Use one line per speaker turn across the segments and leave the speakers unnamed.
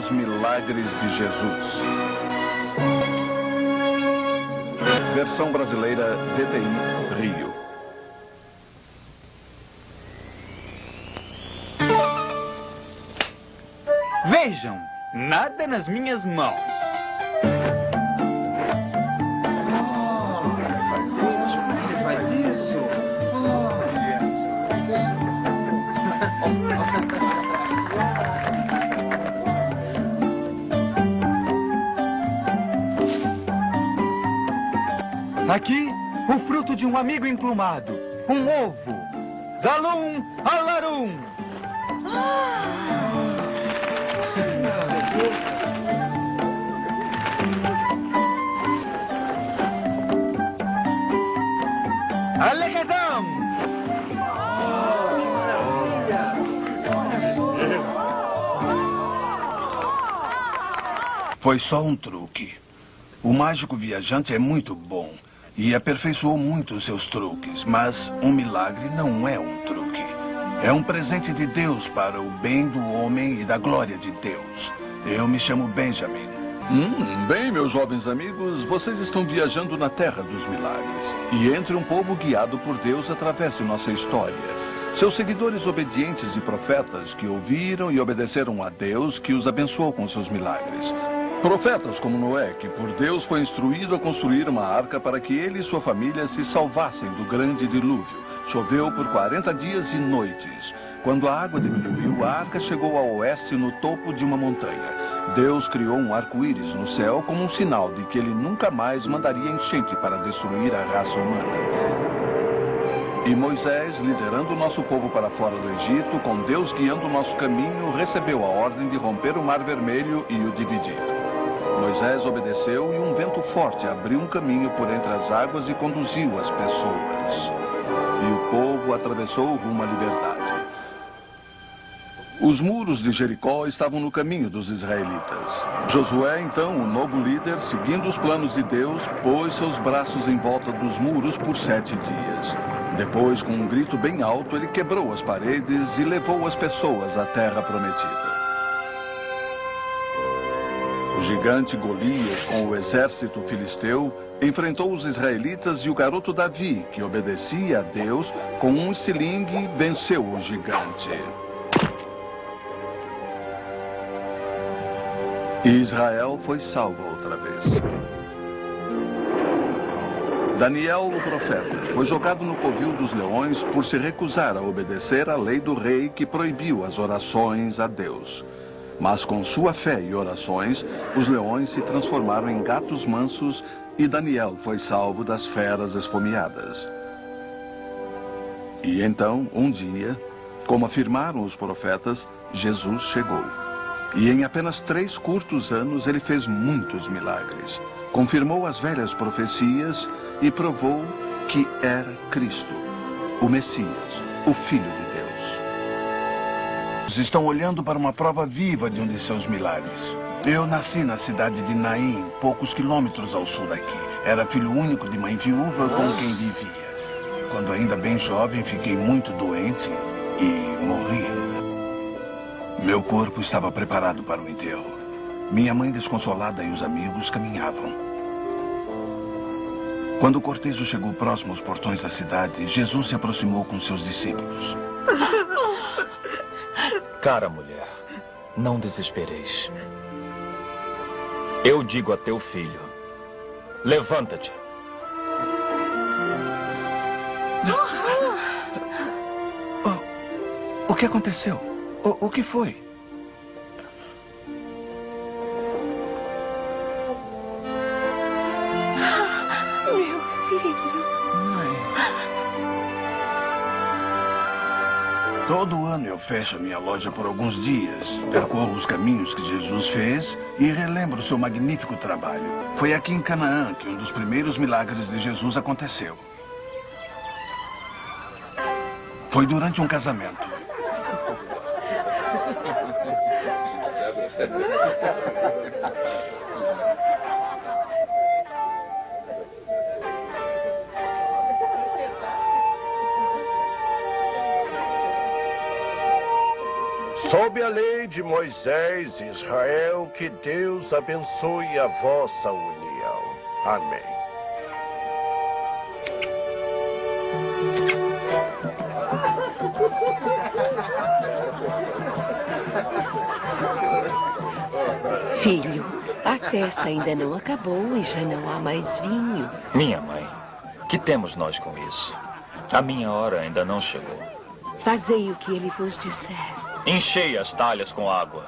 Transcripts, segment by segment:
maiores milagres de Jesus. Versão brasileira VTI Rio.
Vejam, nada nas minhas mãos.
Faz isso.
Aqui, o fruto de um amigo emplumado. Um ovo. Zalum alarum. Alekazam!
Foi só um truque. O mágico viajante é muito bom e aperfeiçoou muito os seus truques, mas um milagre não é um truque. É um presente de Deus para o bem do homem e da glória de Deus. Eu me chamo Benjamin. Bem, meus jovens amigos, vocês estão viajando na terra dos milagres e entre um povo guiado por Deus através de nossa história. Seus seguidores obedientes e profetas que ouviram e obedeceram a Deus, que os abençoou com seus milagres. Profetas como Noé, que por Deus foi instruído a construir uma arca para que ele e sua família se salvassem do grande dilúvio. Choveu por 40 dias e noites. Quando a água diminuiu, a arca chegou ao oeste no topo de uma montanha. Deus criou um arco-íris no céu como um sinal de que ele nunca mais mandaria enchente para destruir a raça humana. E Moisés, liderando o nosso povo para fora do Egito, com Deus guiando o nosso caminho, recebeu a ordem de romper o Mar Vermelho e o dividir. Moisés obedeceu e um vento forte abriu um caminho por entre as águas e conduziu as pessoas. E o povo atravessou rumo à liberdade. Os muros de Jericó estavam no caminho dos israelitas. Josué, então, o novo líder, seguindo os planos de Deus, pôs seus braços em volta dos muros por 7 dias. Depois, com um grito bem alto, ele quebrou as paredes e levou as pessoas à terra prometida. O gigante Golias, com o exército filisteu, enfrentou os israelitas e o garoto Davi, que obedecia a Deus, com um estilingue, venceu o gigante. E Israel foi salvo outra vez. Daniel, o profeta, foi jogado no covil dos leões por se recusar a obedecer à lei do rei que proibiu as orações a Deus. Mas com sua fé e orações, os leões se transformaram em gatos mansos e Daniel foi salvo das feras esfomeadas. E então, um dia, como afirmaram os profetas, Jesus chegou. E em apenas 3 curtos anos ele fez muitos milagres. Confirmou as velhas profecias e provou que era Cristo, o Messias, o Filho de Deus. Estão olhando para uma prova viva de um de seus milagres. Eu nasci na cidade de Naim, poucos quilômetros ao sul daqui. Era filho único de mãe viúva com quem vivia. Quando ainda bem jovem, fiquei muito doente e morri. Meu corpo estava preparado para o enterro. Minha mãe desconsolada e os amigos caminhavam. Quando o cortejo chegou próximo aos portões da cidade, Jesus se aproximou com seus discípulos.
Cara, mulher, não desespereis. Eu digo a teu filho, levanta-te.
O que aconteceu? O que foi?
Meu filho.
Todo ano eu fecho a minha loja por alguns dias, percorro os caminhos que Jesus fez e relembro seu magnífico trabalho. Foi aqui em Canaã que um dos primeiros milagres de Jesus aconteceu. Foi durante um casamento.
Sob a lei de Moisés e Israel, que Deus abençoe a vossa união. Amém.
Filho, a festa ainda não acabou e já não há mais vinho.
Minha mãe, que temos nós com isso? A minha hora ainda não chegou.
Fazei o que ele vos disser.
Enchei as talhas com água.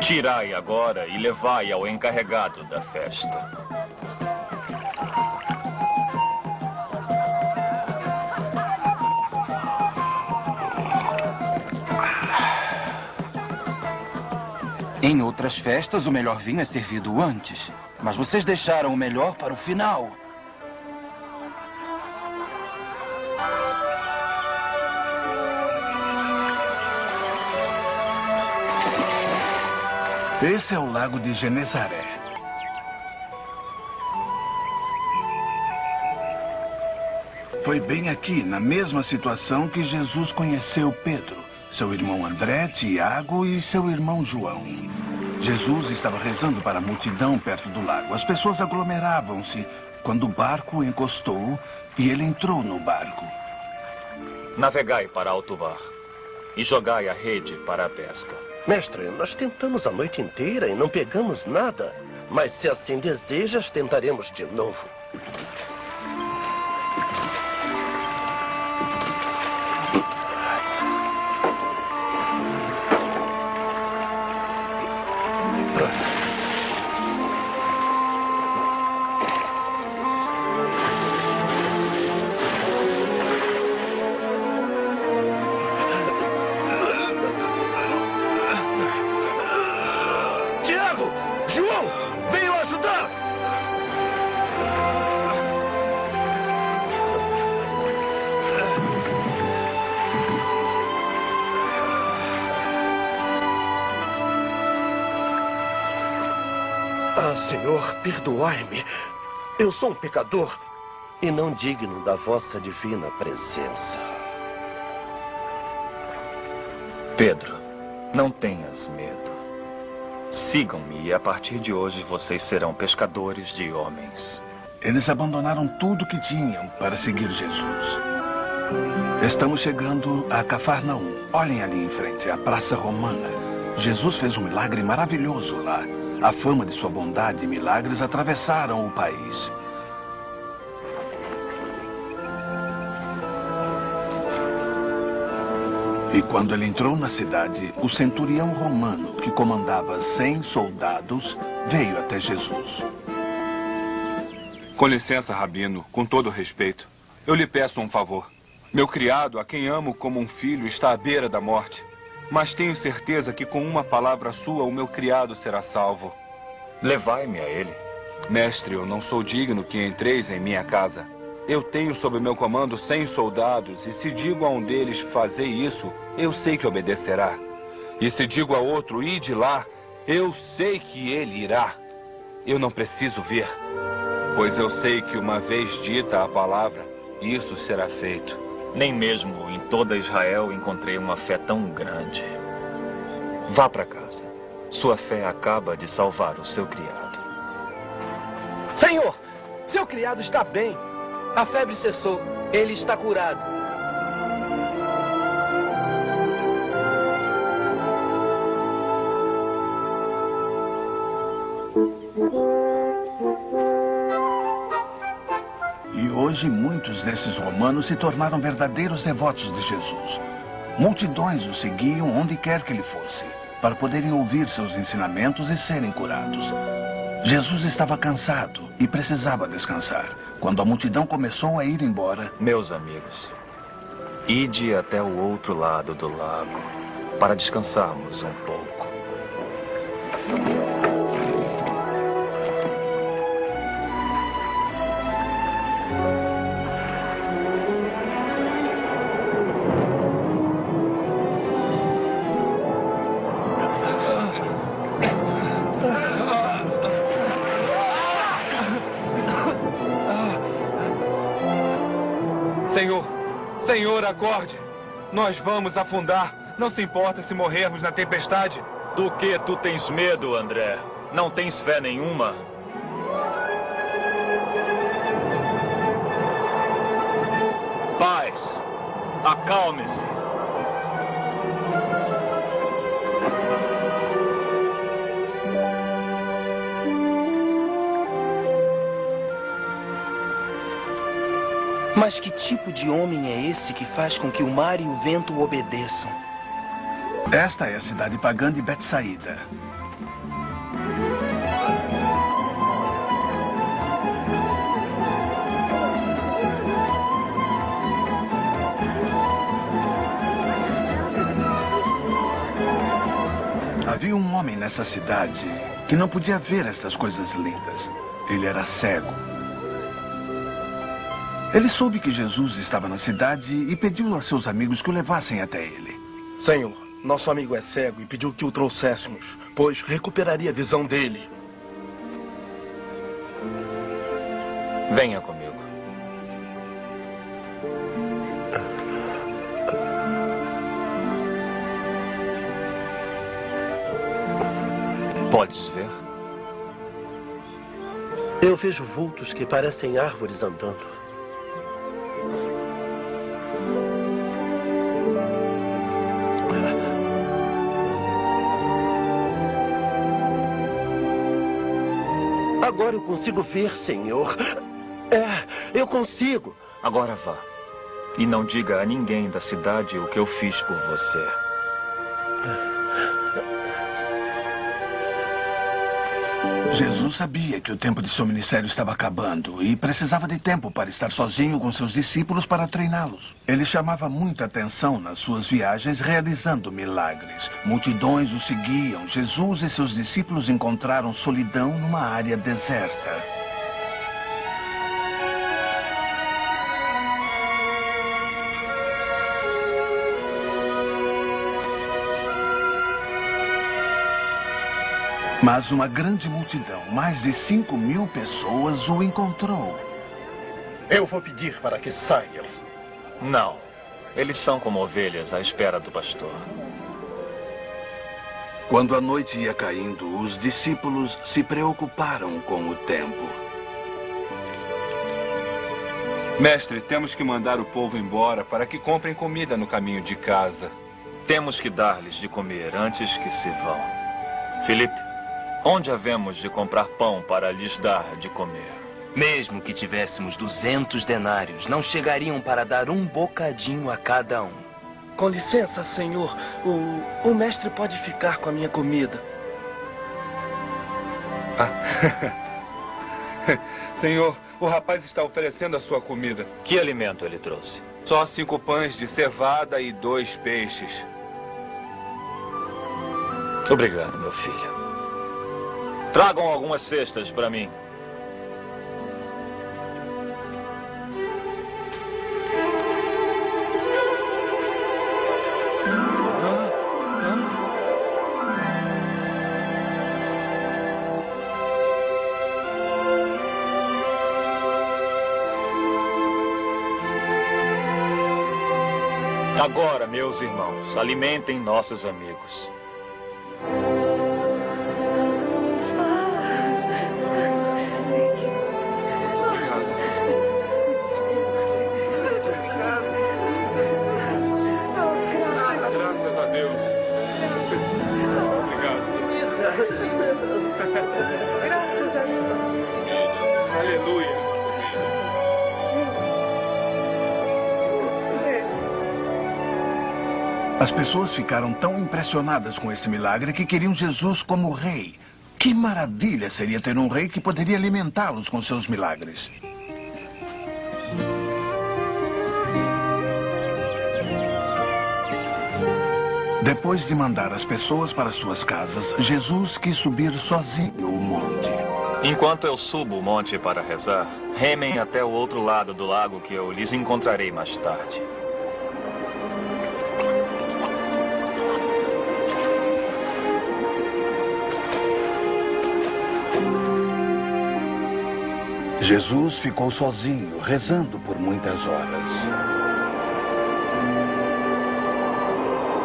Tirai agora e levai ao encarregado da festa.
Em outras festas, o melhor vinho é servido antes. Mas vocês deixaram o melhor para o final.
Esse é o lago de Genezaré. Foi bem aqui, na mesma situação, que Jesus conheceu Pedro, seu irmão André, Tiago e seu irmão João. Jesus estava rezando para a multidão perto do lago. As pessoas aglomeravam-se quando o barco encostou e ele entrou no barco.
Navegai para alto mar e jogai a rede para a pesca.
Mestre, nós tentamos a noite inteira e não pegamos nada. Mas se assim desejas, tentaremos de novo. Tiago! João! Venham ajudar! Ah, Senhor, perdoai-me. Eu sou um pecador e não digno da vossa divina presença.
Pedro, não tenhas medo. Sigam-me e a partir de hoje vocês serão pescadores de homens.
Eles abandonaram tudo que tinham para seguir Jesus. Estamos chegando a Cafarnaum. Olhem ali em frente, a Praça Romana. Jesus fez um milagre maravilhoso lá. A fama de sua bondade e milagres atravessaram o país. E quando ele entrou na cidade, o centurião romano, que comandava 100 soldados, veio até Jesus.
Com licença, Rabino, com todo respeito, eu lhe peço um favor. Meu criado, a quem amo como um filho, está à beira da morte. Mas tenho certeza que com uma palavra sua o meu criado será salvo.
Levai-me a ele.
Mestre, eu não sou digno que entreis em minha casa. Eu tenho sob meu comando 100 soldados, e se digo a um deles fazer isso, eu sei que obedecerá. E se digo a outro, ide lá, eu sei que ele irá. Eu não preciso ver, pois eu sei que uma vez dita a palavra, isso será feito.
Nem mesmo em toda Israel encontrei uma fé tão grande. Vá para casa. Sua fé acaba de salvar o seu criado.
Senhor, seu criado está bem. A febre cessou. Ele está curado.
E hoje muitos desses romanos se tornaram verdadeiros devotos de Jesus. Multidões o seguiam onde quer que ele fosse, para poderem ouvir seus ensinamentos e serem curados. Jesus estava cansado e precisava descansar. Quando a multidão começou a ir embora...
Meus amigos, ide até o outro lado do lago para descansarmos um pouco.
Senhor, acorde. Nós vamos afundar. Não se importa se morrermos na tempestade.
Do que tu tens medo, André? Não tens fé nenhuma? Paz, acalme-se.
Mas que tipo de homem é esse que faz com que o mar e o vento o obedeçam?
Esta é a cidade pagã de Betsaída. Havia um homem nessa cidade que não podia ver estas coisas lindas. Ele era cego. Ele soube que Jesus estava na cidade e pediu a seus amigos que o levassem até ele.
Senhor, nosso amigo é cego e pediu que o trouxéssemos, pois recuperaria a visão dele.
Venha comigo. Podes ver?
Eu vejo vultos que parecem árvores andando. Agora eu consigo ver, Senhor. Eu consigo.
Agora vá. E não diga a ninguém da cidade o que eu fiz por você.
Jesus sabia que o tempo de seu ministério estava acabando e precisava de tempo para estar sozinho com seus discípulos para treiná-los. Ele chamava muita atenção nas suas viagens, realizando milagres. Multidões o seguiam. Jesus e seus discípulos encontraram solidão numa área deserta. Mas uma grande multidão, mais de 5.000 pessoas, o encontrou.
Eu vou pedir para que saiam.
Não. Eles são como ovelhas à espera do pastor.
Quando a noite ia caindo, os discípulos se preocuparam com o tempo.
Mestre, temos que mandar o povo embora para que comprem comida no caminho de casa.
Temos que dar-lhes de comer antes que se vão. Filipe, onde havemos de comprar pão para lhes dar de comer?
Mesmo que tivéssemos 200 denários, não chegariam para dar um bocadinho a cada um.
Com licença, Senhor. O mestre pode ficar com a minha comida.
Senhor, o rapaz está oferecendo a sua comida.
Que alimento ele trouxe?
Só 5 pães de cevada e 2 peixes.
Obrigado, meu filho. Tragam algumas cestas para mim. Agora, meus irmãos, alimentem nossos amigos.
Graças a Deus. Obrigado.
Graças a Deus.
Aleluia.
As pessoas ficaram tão impressionadas com este milagre que queriam Jesus como rei. Que maravilha seria ter um rei que poderia alimentá-los com seus milagres. Depois de mandar as pessoas para suas casas, Jesus quis subir sozinho o monte.
Enquanto eu subo o monte para rezar, remem até o outro lado do lago que eu lhes encontrarei mais tarde.
Jesus ficou sozinho, rezando por muitas horas.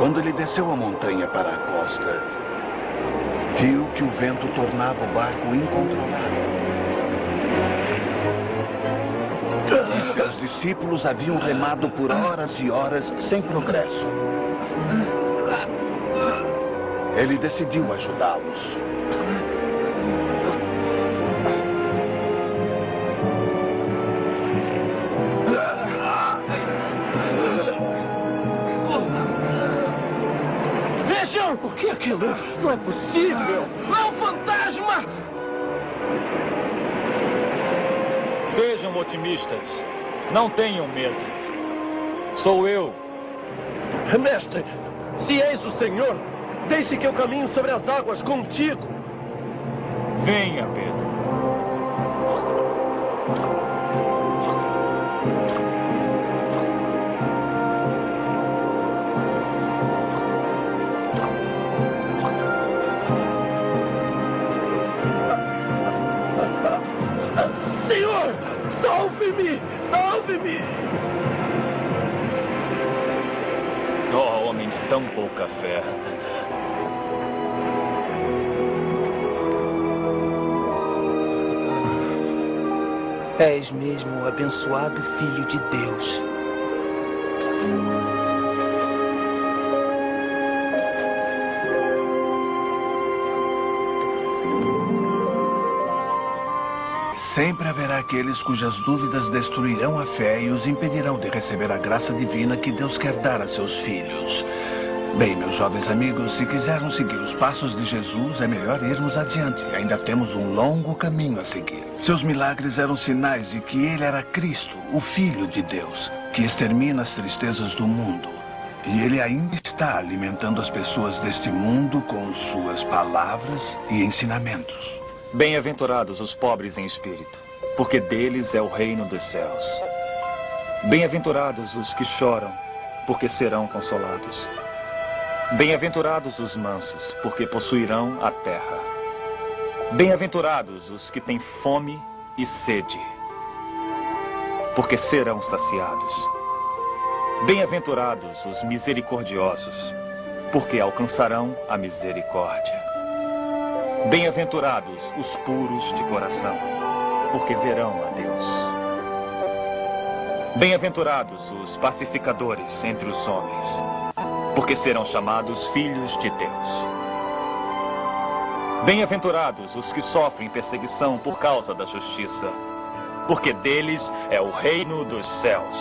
Quando ele desceu a montanha para a costa, viu que o vento tornava o barco incontrolável. E seus discípulos haviam remado por horas e horas sem progresso. Ele decidiu ajudá-los.
Vejam! O que é aquilo? Não é possível! É um fantasma!
Sejam otimistas. Não tenham medo. Sou eu.
Mestre, se és o Senhor, deixe que eu caminhe sobre as águas contigo.
Venha, Pedro.
Senhor, salve-me! Salve-me!
Ó, homem de tão pouca fé.
És mesmo o abençoado Filho de Deus.
Sempre haverá aqueles cujas dúvidas destruirão a fé e os impedirão de receber a graça divina que Deus quer dar a seus filhos. Bem, meus jovens amigos, se quisermos seguir os passos de Jesus, é melhor irmos adiante. Ainda temos um longo caminho a seguir. Seus milagres eram sinais de que ele era Cristo, o Filho de Deus, que extermina as tristezas do mundo. E ele ainda está alimentando as pessoas deste mundo com suas palavras e ensinamentos.
Bem-aventurados os pobres em espírito, porque deles é o reino dos céus. Bem-aventurados os que choram, porque serão consolados. Bem-aventurados os mansos, porque possuirão a terra. Bem-aventurados os que têm fome e sede, porque serão saciados. Bem-aventurados os misericordiosos, porque alcançarão a misericórdia. Bem-aventurados os puros de coração, porque verão a Deus. Bem-aventurados os pacificadores entre os homens, porque serão chamados filhos de Deus. Bem-aventurados os que sofrem perseguição por causa da justiça, porque deles é o reino dos céus.